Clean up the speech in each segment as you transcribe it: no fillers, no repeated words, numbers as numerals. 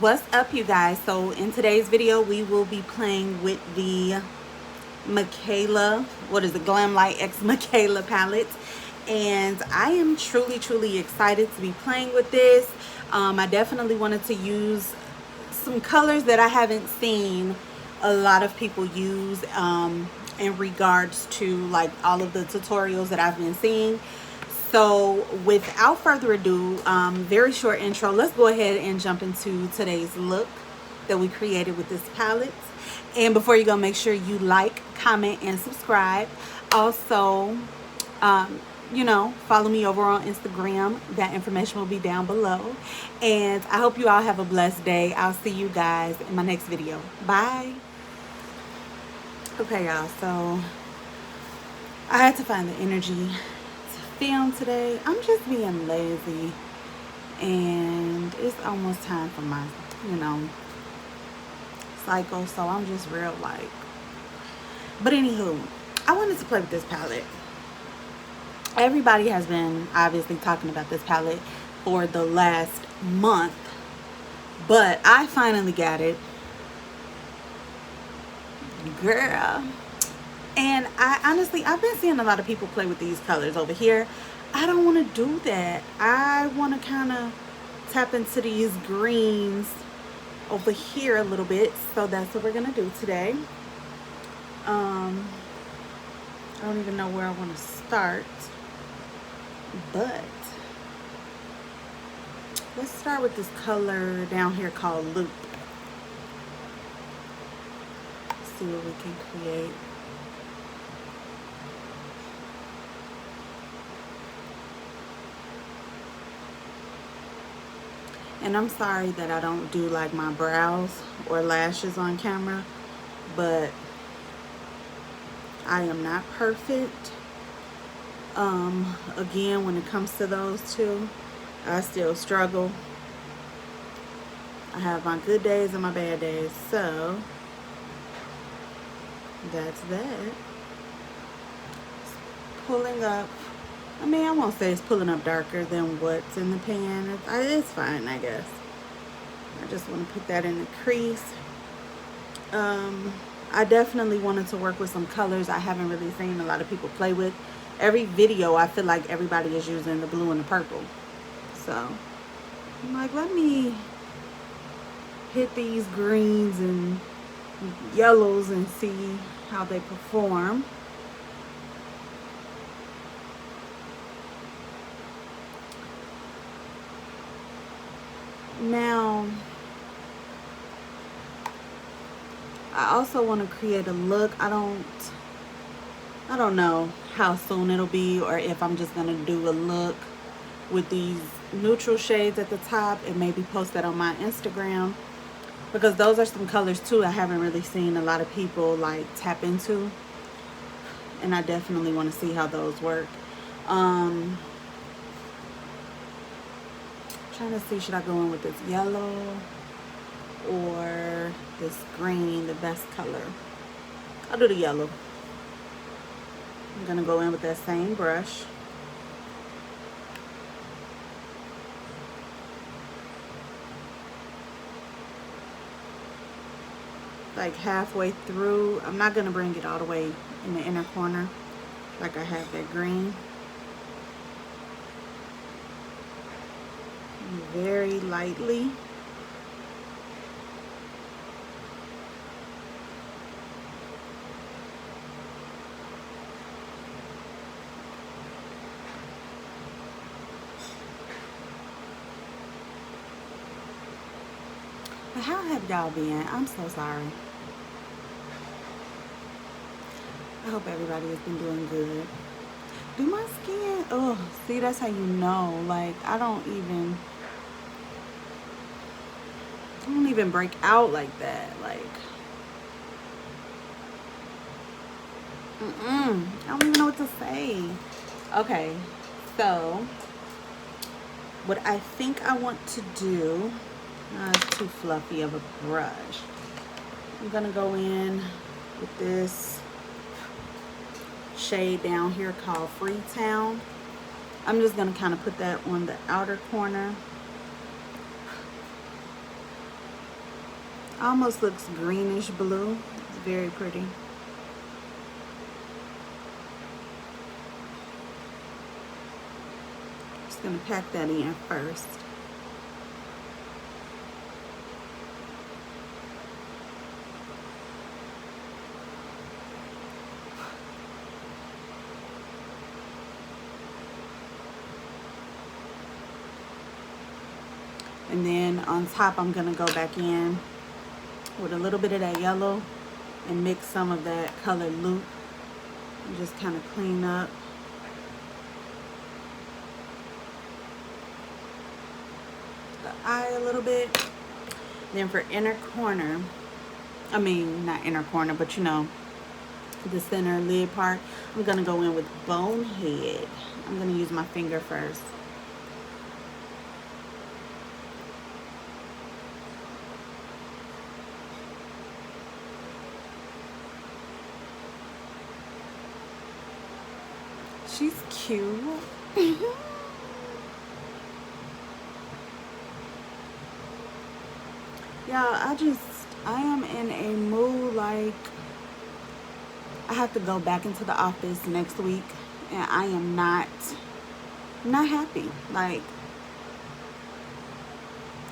What's up, you guys? So in today's video we will be playing with the MIKAYLA, what is it, Glamlite X MIKAYLA palette, and I am truly excited to be playing with this. I definitely wanted to use some colors that I haven't seen a lot of people use in regards to like all of the tutorials that I've been seeing. So without further ado, very short intro, let's go ahead and jump into today's look that we created with this palette. And before you go, make sure you like, comment, and subscribe. Also, you know, follow me over on Instagram. That information will be down below. And I hope you all have a blessed day. I'll see you guys in my next video. Bye. Okay, y'all, so I had to find the energy film today. I'm just being lazy and it's almost time for my, you know, cycle, so I'm just real like, but anywho, I wanted to play with this palette. Everybody has been obviously talking about this palette for the last month, but I finally got it, girl. And I honestly, I've been seeing a lot of people play with these colors over here. I don't want to do that. I want to kind of tap into these greens over here a little bit. So that's what we're going to do today. I don't even know where I want to start. But let's start with this color down here called Loop. See what we can create. And I'm sorry that I don't do like my brows or lashes on camera, but I am not perfect. Again, when it comes to those two, I still struggle. I have my good days and my bad days, so that's that. It's pulling up. I mean, I won't say it's pulling up darker than what's in the pan. It's fine, I guess. I just want to put that in the crease. I definitely wanted to work with some colors I haven't really seen a lot of people play with. Every video, I feel like everybody is using the blue and the purple. So, I'm like, let me hit these greens and yellows and see how they perform. Now, I also want to create a look. I don't know how soon it'll be, or if I'm just gonna do a look with these neutral shades at the top and maybe post that on my Instagram, because those are some colors too I haven't really seen a lot of people like tap into, and I definitely want to see how those work. Trying to see, should I go in with this yellow or this green, the best color? I'll do the yellow. I'm gonna go in with that same brush. Like halfway through. I'm not gonna bring it all the way in the inner corner like I have that green. Very lightly. But how have y'all been? I'm so sorry. I hope everybody has been doing good. Do my skin, oh, see, that's how you know. Like, I don't even break out like that. Like, I don't even know what to say. Okay, so what I think I want to do, it's too fluffy of a brush. I'm gonna go in with this shade down here called Freetown. I'm just gonna kind of put that on the outer corner. Almost looks greenish blue. It's very pretty. Just gonna pack that in first. And then on top, I'm gonna go back in with a little bit of that yellow and mix some of that colored loop and just kind of clean up. The eye a little bit. Then for inner corner, I mean, not inner corner, but you know, the center lid part, I'm gonna go in with Bonehead. I'm gonna use my finger first. She's cute. Yeah, I am in a mood like I have to go back into the office next week, and I am not happy. Like,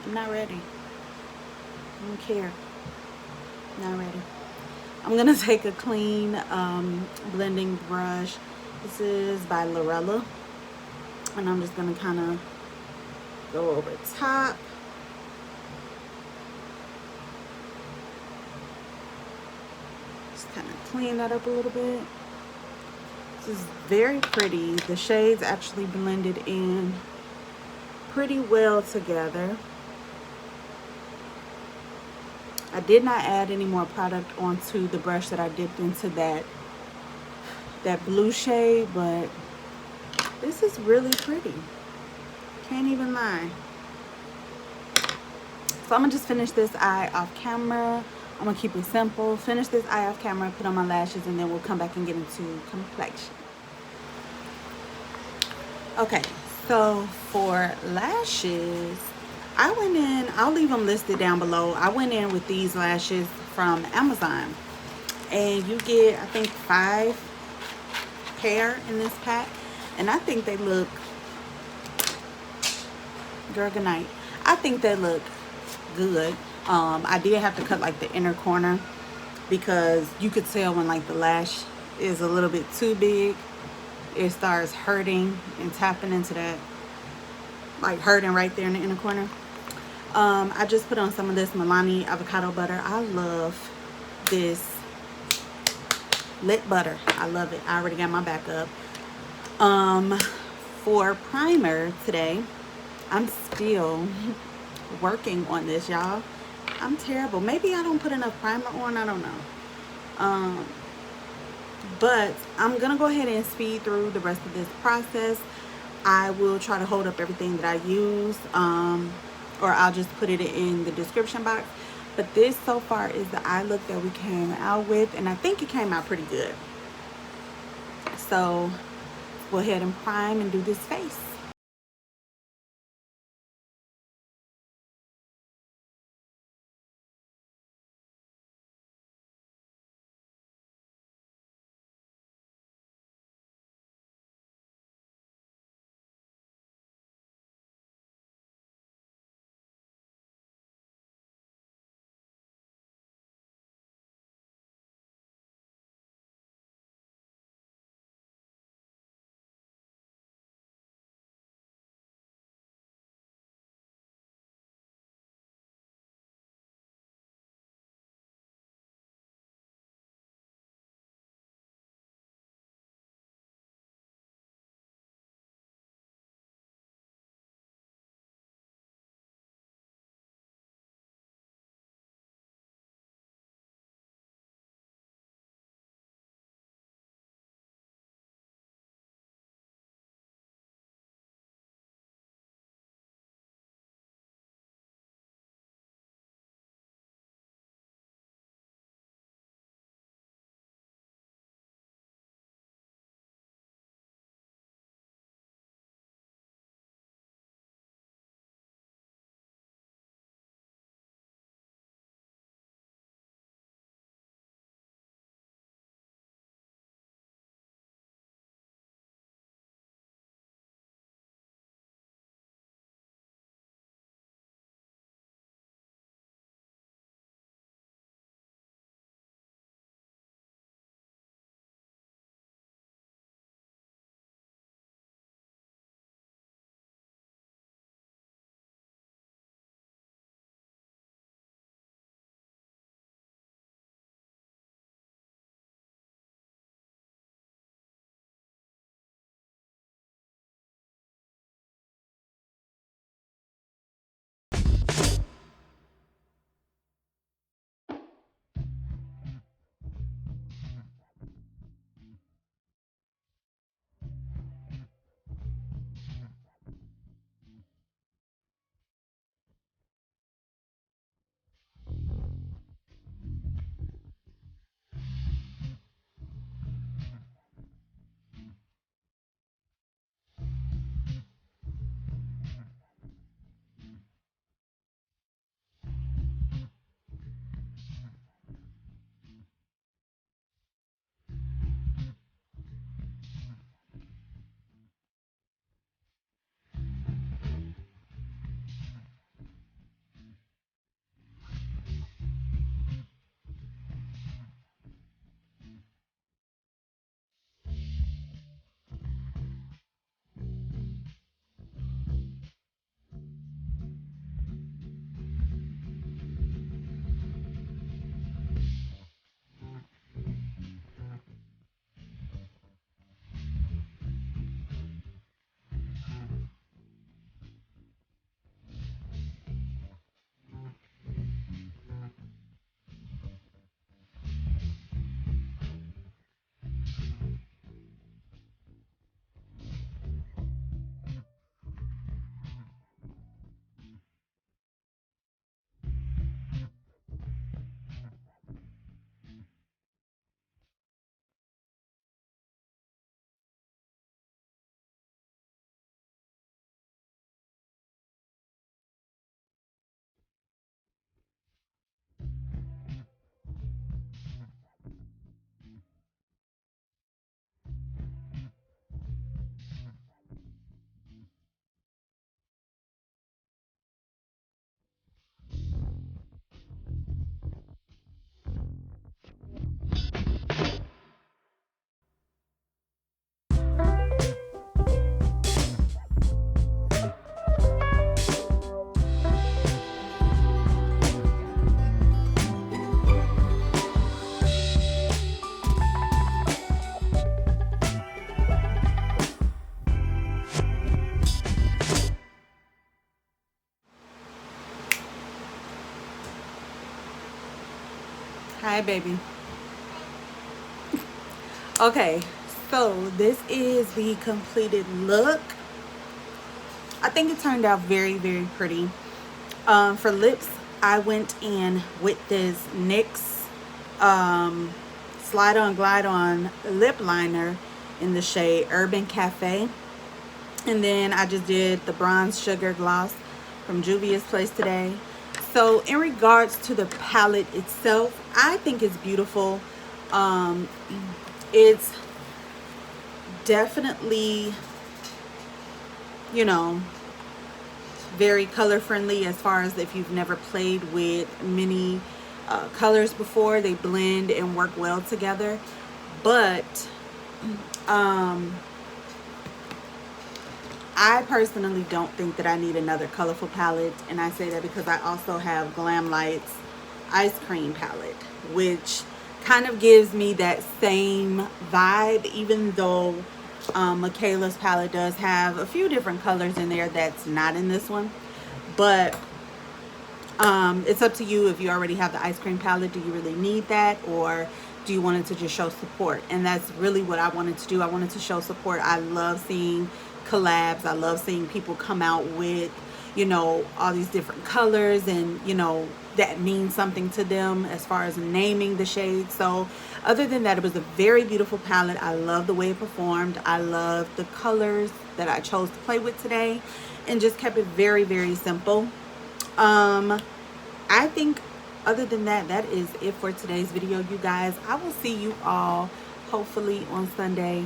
I'm not ready. I don't care. Not ready. I'm gonna take a clean blending brush. This is by Lorella, and I'm just gonna kind of go over top. Just kind of clean that up a little bit. This is very pretty. The shades actually blended in pretty well together. I did not add any more product onto the brush that I dipped into that blue shade, but this is really pretty. Can't even lie. So I'm gonna just finish this eye off camera. I'm gonna keep it simple. Finish this eye off camera, put on my lashes, and then we'll come back and get into complexion. Okay, so for lashes, I went in, I'll leave them listed down below. I went in with these lashes from Amazon, and you get, I think, 5 pair in this pack, and I think they look, girl, good night. I think they look good. I did have to cut like the inner corner because you could tell when like the lash is a little bit too big, it starts hurting and tapping into that, like hurting right there in the inner corner. I just put on some of this Milani avocado butter. I love this lip butter. I love it. I already got my backup. For primer today, I'm still working on this, y'all. I'm terrible. Maybe I don't put enough primer on. I don't know. But I'm gonna go ahead and speed through the rest of this process. I will try to hold up everything that I use, or I'll just put it in the description box. But this so far is the eye look that we came out with, and I think it came out pretty good. So go ahead and prime and do this face. Hi, baby. Okay, so this is the completed look. I think it turned out very, very pretty. For lips, I went in with this NYX Slide On Glide On lip liner in the shade Urban Cafe. And then I just did the Bronze Sugar Gloss from Juvia's Place today. So in regards to the palette itself, I think it's beautiful. It's definitely, you know, very color friendly as far as if you've never played with many colors before. They blend and work well together. But I personally don't think that I need another colorful palette, and I say that because I also have Glamlite's Ice Cream palette, which kind of gives me that same vibe, even though MIKAYLA's palette does have a few different colors in there that's not in this one. But it's up to you. If you already have the Ice Cream palette, do you really need that, or do you want it to just show support? And that's really what I wanted to do. I wanted to show support. I love seeing collabs. I love seeing people come out with, you know, all these different colors, and, you know, that means something to them as far as naming the shades. So other than that, it was a very beautiful palette. I love the way it performed. I love the colors that I chose to play with today, and just kept it very, very simple. I think other than that, that is it for today's video, you guys. I will see you all hopefully on Sunday.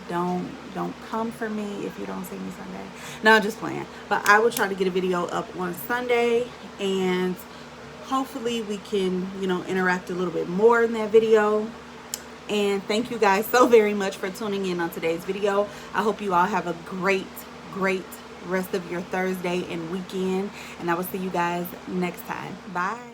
Don't come for me if you don't see me Sunday. No, I'm just playing. But I will try to get a video up on Sunday, and hopefully we can, you know, interact a little bit more in that video. And thank you guys so very much for tuning in on today's video. I hope you all have a great rest of your Thursday and weekend, and I will see you guys next time. Bye.